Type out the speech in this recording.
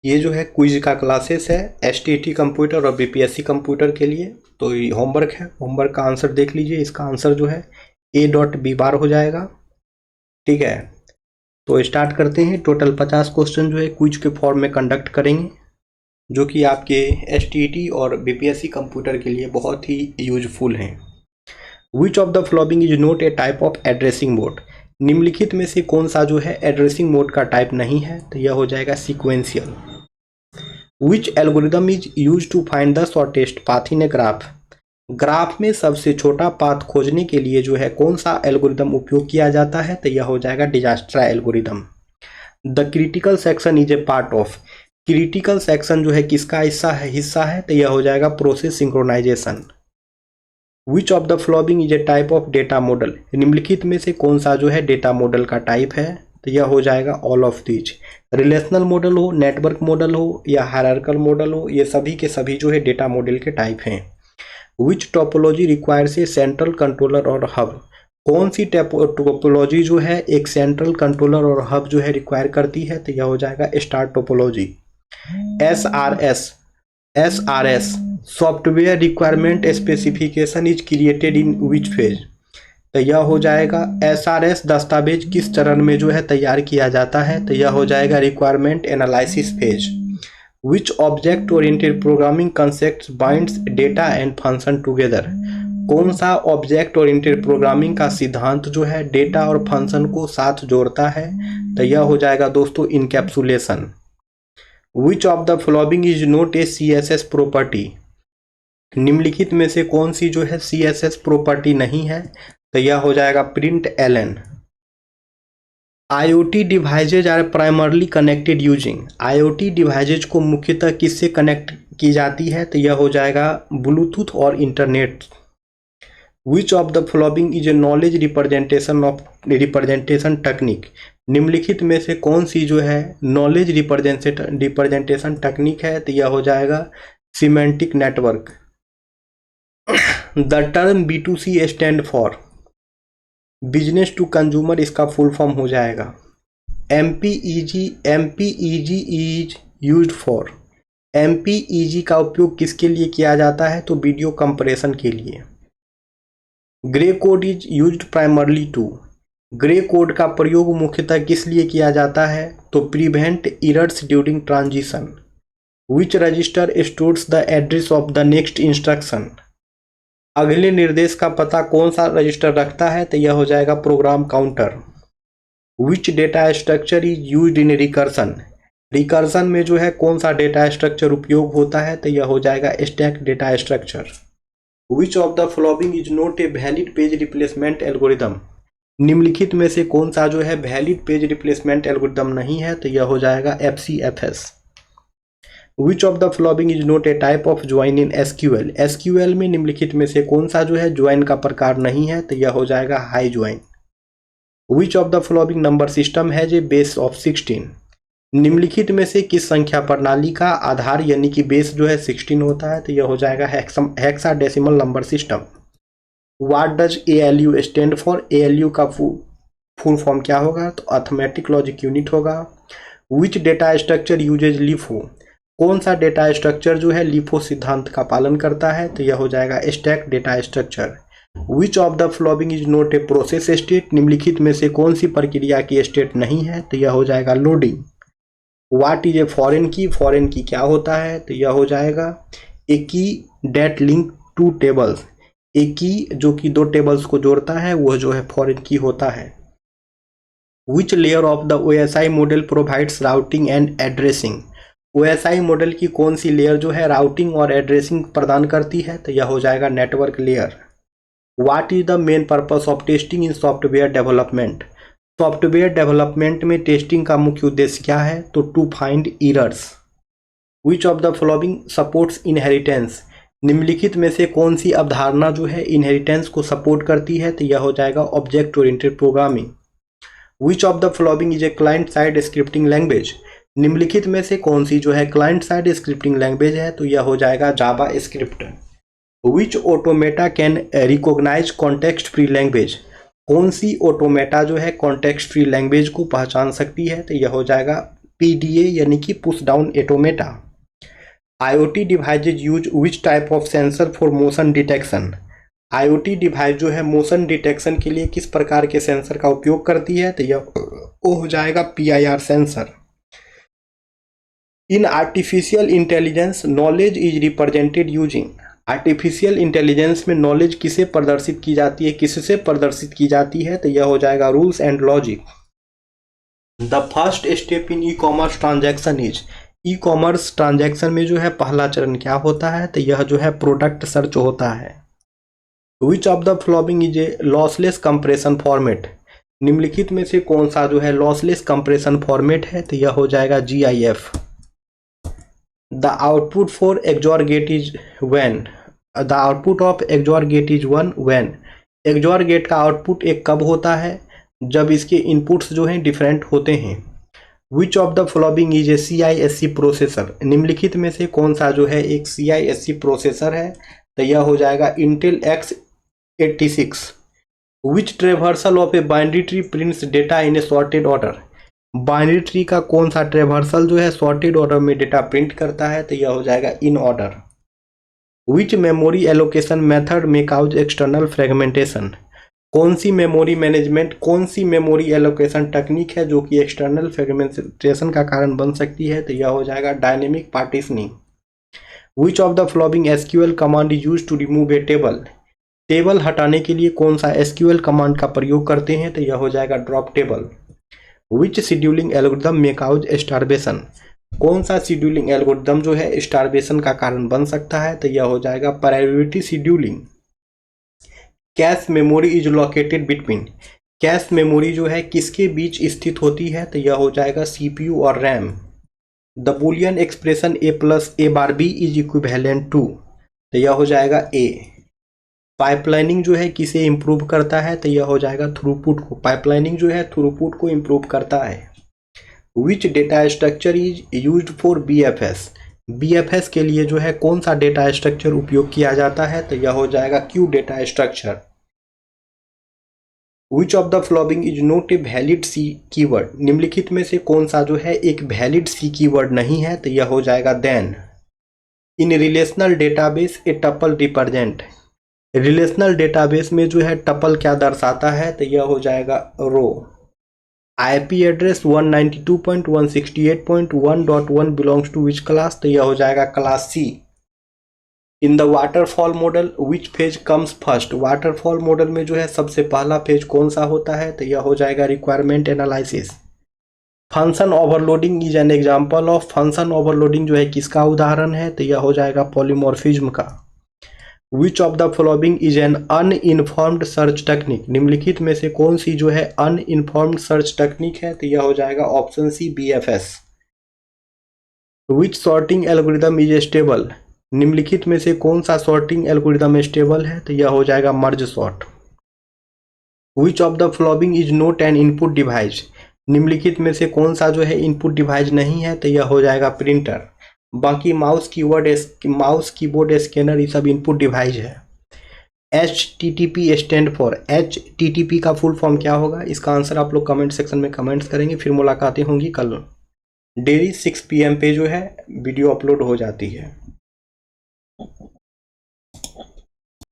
ये जो है क्विज का क्लासेस है एसटीटी कंप्यूटर और बीपीएससी कंप्यूटर के लिए। तो ये होमवर्क है, होमवर्क का आंसर देख लीजिए। इसका आंसर जो है A.B बार हो जाएगा। ठीक है, तो स्टार्ट करते हैं। टोटल 50 क्वेश्चन जो है क्विज के फॉर्म में कंडक्ट करेंगे, जो कि आपके एसटीटी और बीपीएससी कंप्यूटर के लिए बहुत ही यूजफुल हैं। विच of the following is not a type of addressing mode. निम्नलिखित में से कौन सा जो है एड्रेसिंग मोड का टाइप नहीं है, तो यह हो जाएगा sequential. Which algorithm is use to find the shortest path in a graph. Graph में सबसे छोटा पाथ खोजने के लिए जो है कौन सा एल्गोरिदम उपयोग किया जाता है, तो यह हो जाएगा Dijkstra algorithm. The critical section is a part of. Critical section जो है किसका हिस्सा है, तो यह हो जाएगा process synchronization. Which of the following is a type of data model. निम्नलिखित में से कौन सा जो है डेटा मॉडल का टाइप है, तो यह हो जाएगा all of these. Relational model हो, नेटवर्क मॉडल हो या हायरार्किकल मॉडल हो, ये सभी के सभी जो है डेटा मॉडल के टाइप हैं। Which topology requires a central controller और हब। कौन सी टोपोलॉजी जो है एक सेंट्रल कंट्रोलर और हब जो है रिक्वायर करती है, तो यह हो जाएगा star topology. SRS software requirement specification is created in which phase. तो यह हो जाएगा SRS दस्तावेज किस चरण में जो है तैयार किया जाता है, तो यह हो जाएगा requirement analysis phase. Which object oriented programming concept binds data and function together. कौन सा ऑब्जेक्ट ओरिएंटेड प्रोग्रामिंग का सिद्धांत जो है डेटा और फंक्शन को साथ जोड़ता है, तो यह हो जाएगा दोस्तों encapsulation. Which of the following is not a CSS property. निम्नलिखित में से कौन सी जो है CSS प्रॉपर्टी नहीं है, तो यह हो जाएगा print ln। IoT devices are primarily connected using. IoT devices को मुख्यतः किससे कनेक्ट की जाती है, तो यह हो जाएगा ब्लूटूथ और internet. Which of the following is A knowledge representation technique. निम्नलिखित में से कौन सी जो है नॉलेज रिप्रेजेंटेशन टेक्निक है, तो यह हो जाएगा semantic network. The term B2C stand for business to consumer, इसका फुल फॉर्म हो जाएगा MPEG is used for. MPEG का उपयोग किसके लिए किया जाता है, तो वीडियो कंप्रेशन के लिए। Gray code is used primarily to. Gray code का प्रयोग मुख्यतः किस लिए किया जाता है, तो prevent errors during transition. Which register stores the address of the next instruction. अगले निर्देश का पता कौन सा रजिस्टर रखता है, तो यह हो जाएगा program counter. Which data structure is used in recursion. Recursion में जो है कौन सा डेटा स्ट्रक्चर उपयोग होता है, तो यह हो जाएगा stack data structure. Which of the following is not a valid page replacement algorithm. निम्नलिखित में से कौन सा जो है वैलिड पेज रिप्लेसमेंट एल्गोरिदम नहीं है, तो यह हो जाएगा FCFS। Which of the following is not a type of join in SQL। SQL में निम्नलिखित में से कौन सा जो है ज्वाइन का प्रकार नहीं है, तो यह हो जाएगा high join. Which of the following number system has a base of 16। निम्नलिखित में से किस संख्या प्रणाली का आधार यानी कि बेस जो है 16 होता है, तो यह हो जाएगा hexadecimal number system. What does ALU stand for. ALU का फुल फॉर्म क्या होगा, तो अर्थमेटिक लॉजिक यूनिट होगा। Which data structure uses LIFO। कौन सा डेटा स्ट्रक्चर जो है LIFO सिद्धांत का पालन करता है, तो यह हो जाएगा stack data structure. Which of the following is not a process state. निम्नलिखित में से कौन सी प्रक्रिया की स्टेट नहीं है, तो यह हो जाएगा loading. What is a foreign की। फॉरेन की क्या होता है, तो यह हो जाएगा ए की डेट लिंक टू टेबल्स। एक की जो कि दो टेबल्स को जोड़ता है वह जो है फॉरेन की होता है। Which layer of the OSI model provides routing and addressing. OSI model की कौन सी लेयर जो है राउटिंग और एड्रेसिंग प्रदान करती है, तो यह हो जाएगा network layer. What is the main purpose of testing in software development. Software development में टेस्टिंग का मुख्य उद्देश्य क्या है, तो to find errors. Which of the following supports inheritance. निम्नलिखित में से कौन सी अवधारणा जो है इनहेरिटेंस को सपोर्ट करती है, तो यह हो जाएगा object oriented programming. Which of the following is a client side scripting language. निम्नलिखित में से कौन सी जो है क्लाइंट साइड स्क्रिप्टिंग लैंग्वेज है, तो यह हो जाएगा JavaScript. Which automata can recognize context free language. कौन सी ऑटोमेटा जो है कॉन्टेक्स्ट फ्री लैंग्वेज को पहचान सकती है, तो यह हो जाएगा PDA यानी कि push down automata. IoT devices use which type of sensor for motion detection. IoT device जो है मोशन डिटेक्शन के लिए किस प्रकार के सेंसर का उपयोग करती है, तो यह वो हो जाएगा PIR sensor. In artificial intelligence knowledge is represented using. Artificial intelligence में नॉलेज किसे प्रदर्शित की जाती है, किससे प्रदर्शित की जाती है, तो यह हो जाएगा rules and logic. The first step in e commerce transaction is. E commerce transaction में जो है पहला चरण क्या होता है, तो यह जो है प्रोडक्ट सर्च होता है। विच of the following is A lossless compression format. निम्नलिखित में से कौन सा जो है लॉसलेस कंप्रेशन फॉर्मेट है, तो यह हो जाएगा GIF। The output for XOR gate is when. The output of XOR gate is one when. XOR gate का आउटपुट एक कब होता है, जब इसके इनपुट्स जो हैं डिफरेंट होते हैं। विच of the following is A CISC processor. निम्नलिखित में से कौन सा जो है एक CISC प्रोसेसर है, तो यह हो जाएगा Intel X86। Which traversal of a binary tree prints data in A sorted order. Binary tree का कौन सा ट्रेवर्सल जो है सॉर्टेड ऑर्डर में डेटा प्रिंट करता है, तो यह हो जाएगा in order. Which memory allocation method में काउज एक्सटर्नल फ्रेगमेंटेशन। कौन सी मेमोरी मैनेजमेंट, कौन सी मेमोरी एलोकेशन टेक्निक है जो कि एक्सटर्नल फ्रेगमेंटेशन का कारण बन सकती है, तो यह हो जाएगा dynamic partitioning. Which of the following SQL command is use to remove a table. Table हटाने के लिए कौन सा SQL कमांड का प्रयोग करते हैं, तो यह हो जाएगा ड्रॉप टेबल। विच शेड्यूलिंग एल्गोरिथम में काउज स्टारवेशन। कौन सा शेड्यूलिंग एल्गोरिथम जो है स्टारवेशन का कारण बन सकता है, तो यह हो जाएगा priority scheduling. Cache memory is located between. Cache memory जो है किसके बीच स्थित होती है, तो यह हो जाएगा CPU और RAM। The Boolean expression A + A bar B is equivalent to, तो यह हो जाएगा A। पाइपलाइनिंग जो है किसे इम्प्रूव करता है, तो यह हो जाएगा थ्रूपुट को। पाइपलाइनिंग जो है थ्रूपुट को इम्प्रूव करता है। विच data structure is used for BFS। BFS के लिए जो है कौन सा डेटा स्ट्रक्चर उपयोग किया जाता है, तो यह हो जाएगा Q data structure. Which of the following is not a valid C keyword. निम्नलिखित में से कौन सा जो है एक वैलिड C कीवर्ड नहीं है, तो यह हो जाएगा देन। इन रिलेशनल डेटाबेस ए टपल रिप्रेजेंट। रिलेशनल डेटाबेस में जो है टपल क्या दर्शाता है, तो यह हो जाएगा row. IP address 192.168.1.1 belongs to which class, तो यह हो जाएगा class C। In the waterfall model which phase comes first. Waterfall model में जो है सबसे पहला फेज कौन सा होता है, तो यह हो जाएगा requirement analysis. Function overloading is an example of. Function overloading जो है किसका उदाहरण है, तो यह हो जाएगा पॉलीमॉर्फिज्म का। विच of the following is an uninformed search technique. निम्नलिखित में से कौन सी जो है अनइनफॉर्म्ड सर्च टेक्निक है, तो यह हो जाएगा option C BFS। Which sorting algorithm is stable. निम्नलिखित में से कौन सा सॉर्टिंग एल्गोरिथम स्टेबल है, तो यह हो जाएगा merge sort. Which of the following is not an input device. निम्नलिखित में से कौन सा जो है इनपुट डिवाइस नहीं है, तो यह हो जाएगा प्रिंटर। बाकी माउस कीबोर्ड स्कैनर ये सब इनपुट डिवाइस है। HTTP stand for. HTTP का फुल फॉर्म क्या होगा, इसका आंसर आप लोग कमेंट सेक्शन में कमेंट्स करेंगे। फिर मुलाकातें होंगी कल डेली 6 PM पे जो है वीडियो अपलोड हो जाती है।